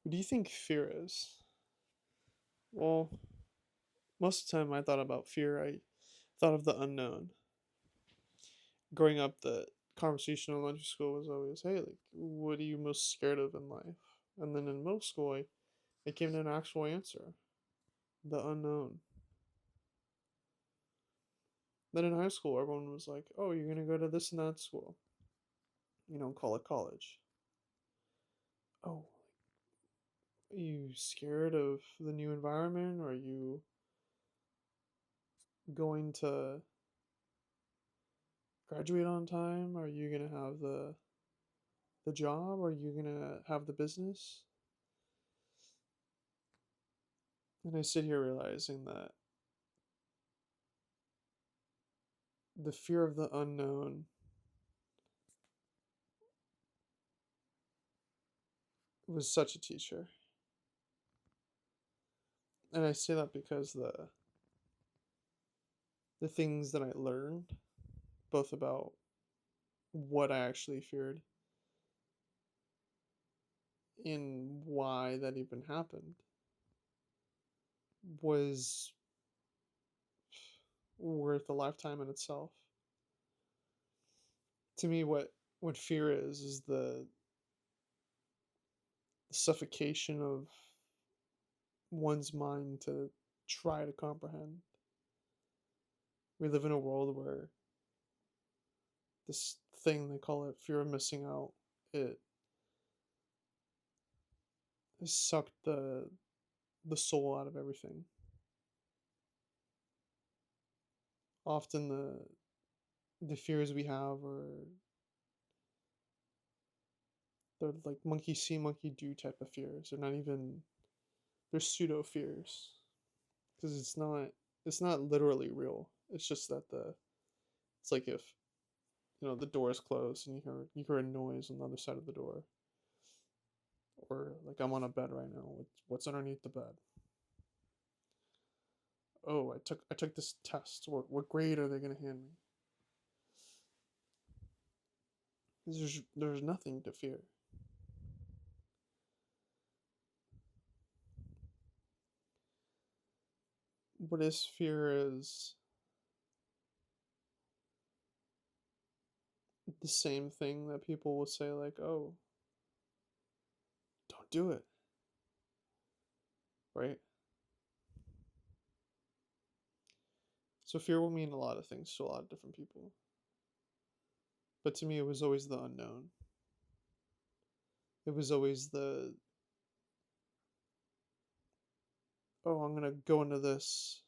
What do you think fear is? Well, most of the time I thought about fear, I thought of the unknown. Growing up, the conversation in elementary school was always, hey, like, what are you most scared of in life? And then in middle school, I came to an actual answer, the unknown. Then in high school, everyone was like, oh, you're going to go to this and that school. Call it college. Oh, are you scared of the new environment? Are you going to graduate on time? Are you going to have the job? Are you going to have the business? And I sit here realizing that the fear of the unknown was such a teacher. And I say that because the things that I learned, both about what I actually feared and why that even happened, was worth a lifetime in itself. To me, what fear is the suffocation of one's mind to try to comprehend. We live in a world where this thing they call it fear of missing out, it has sucked the soul out of everything. Often the fears we have are they're like monkey see monkey do type of fears. They're not even they're pseudo fears because it's not literally real. It's just that it's like if the door is closed and you hear a noise on the other side of the door, or like I'm on a bed right now. What's underneath the bed? Oh, I took this test. What grade are they gonna hand me? There's nothing to fear. What is fear is the same thing that people will say like, oh, don't do it, right? So fear will mean a lot of things to a lot of different people. But to me, it was always the unknown. It was always oh, I'm gonna go into this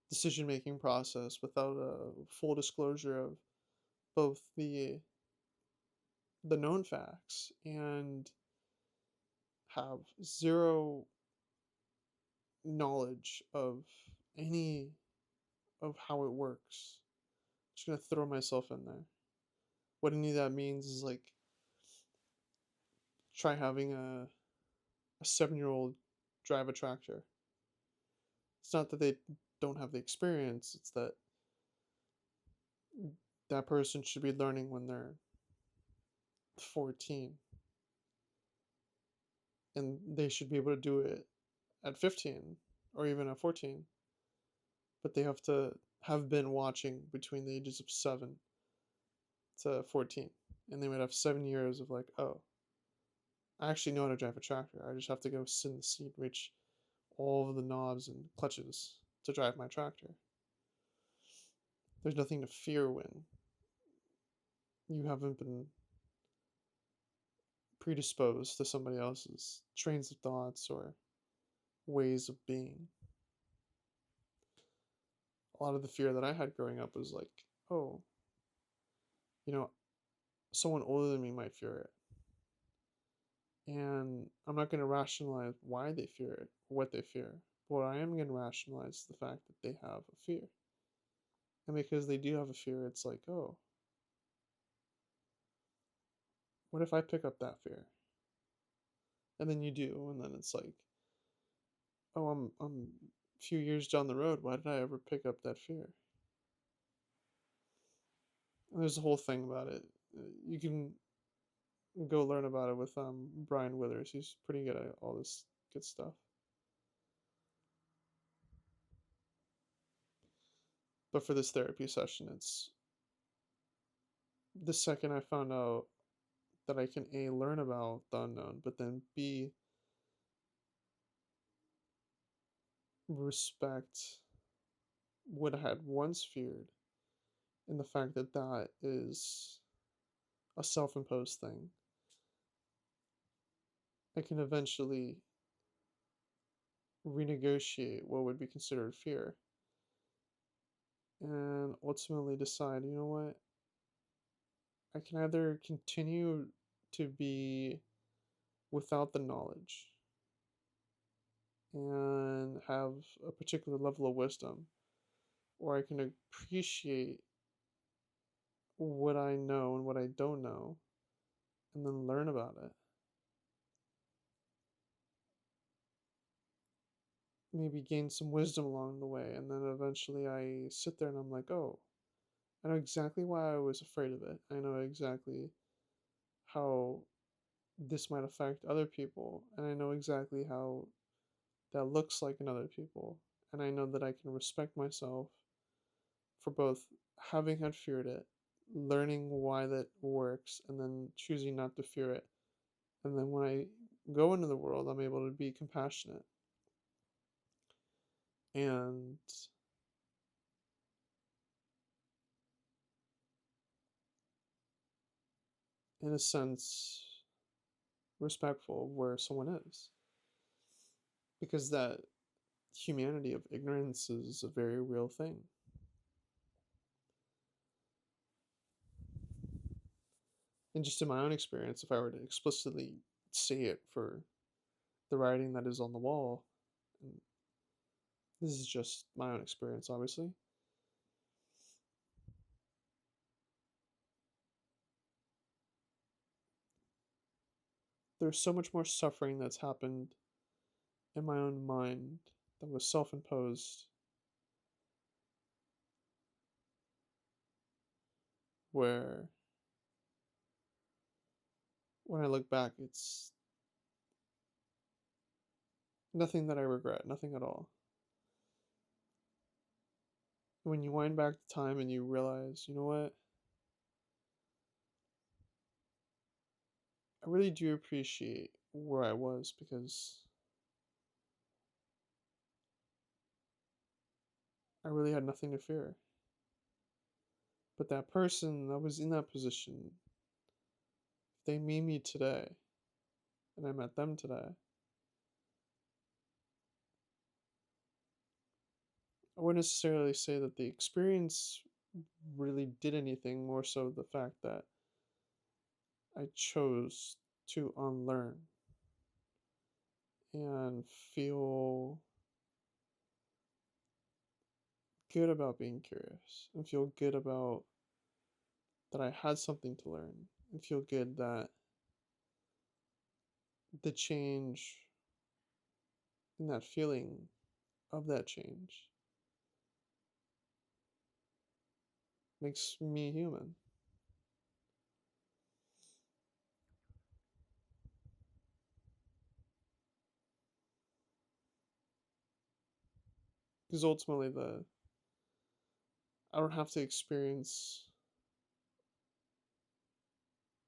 decision making process without a full disclosure of both the known facts and have zero knowledge of any of how it works. Just gonna throw myself in there. What any of that means is like try having a 7-year old drive a tractor. It's not that they don't have the experience, it's that that person should be learning when they're 14 and they should be able to do it at 15 or even at 14, but they have to have been watching between the ages of 7 to 14, and they would have 7 years of like, oh, I actually know how to drive a tractor. I just have to go sit in the seat, reach all of the knobs and clutches to drive my tractor. There's nothing to fear when you haven't been predisposed to somebody else's trains of thoughts or ways of being. A lot of the fear that I had growing up was like, oh, you know, someone older than me might fear it. And I'm not going to rationalize why they fear it, or what they fear. But I am going to rationalize the fact that they have a fear. And because they do have a fear, it's like, oh, what if I pick up that fear? And then you do, and then it's like, oh, I'm a few years down the road. Why did I ever pick up that fear? And there's a whole thing about it. You can go learn about it with Brian Withers. He's pretty good at all this good stuff. But for this therapy session, it's the second I found out that I can A, learn about the unknown, but then B, respect what I had once feared, and the fact that that is a self imposed thing. I can eventually renegotiate what would be considered fear and ultimately decide, you know what, I can either continue to be without the knowledge and have a particular level of wisdom, or I can appreciate what I know and what I don't know and then learn about it. Maybe gain some wisdom along the way, and then eventually I sit there and I'm like, oh, I know exactly why I was afraid of it. I know exactly how this might affect other people, and I know exactly how that looks like in other people. And I know that I can respect myself for both having had feared it, learning why that works, and then choosing not to fear it. And then when I go into the world, I'm able to be compassionate and in a sense respectful of where someone is, because that humanity of ignorance is a very real thing. And just in my own experience, if I were to explicitly say it for the writing that is on the wall, and this is just my own experience, obviously, there's so much more suffering that's happened in my own mind that was self imposed, where when I look back, it's nothing that I regret, nothing at all. When you wind back the time and you realize, you know what, I really do appreciate where I was because I really had nothing to fear. But that person that was in that position, if they meet me today and I met them today, I wouldn't necessarily say that the experience really did anything, more so the fact that I chose to unlearn and feel good about being curious and feel good about that I had something to learn and feel good that the change and that feeling of that change makes me human. Because ultimately, I don't have to experience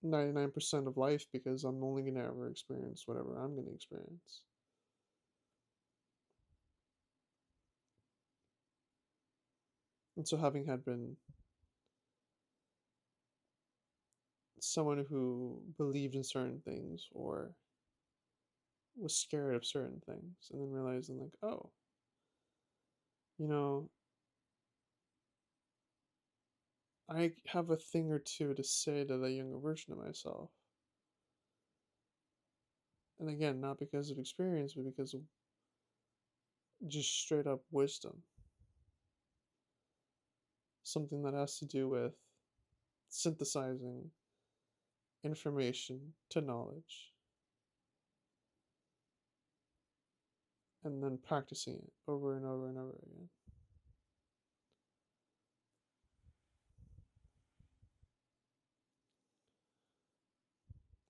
99% of life because I'm only going to ever experience whatever I'm going to experience. And so, having had been someone who believed in certain things or was scared of certain things, and then realizing, like, oh, you know, I have a thing or two to say to the younger version of myself. And again, not because of experience, but because of just straight up wisdom. Something that has to do with synthesizing information to knowledge and then practicing it over and over and over again.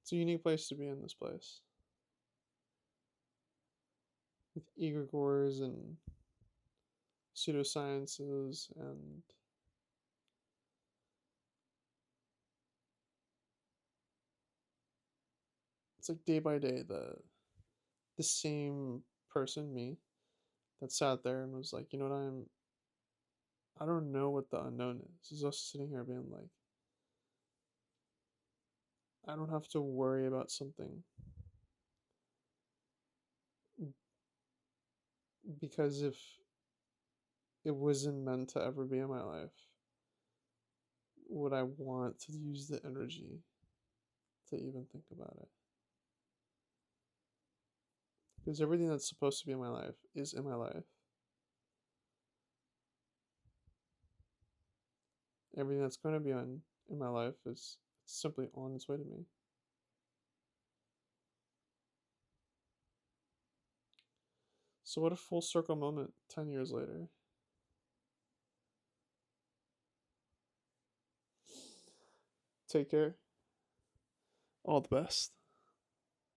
It's It's a unique place to be in, this place. With egregores and pseudosciences and it's like day by day the same person, me, that sat there and was like, you know what, I don't know what the unknown is. Is us sitting here being like, I don't have to worry about something because if it wasn't meant to ever be in my life, would I want to use the energy to even think about it? Because everything that's supposed to be in my life is in my life. Everything that's going to be in my life is simply on its way to me. So what a full circle moment 10 years later. Take care. All the best.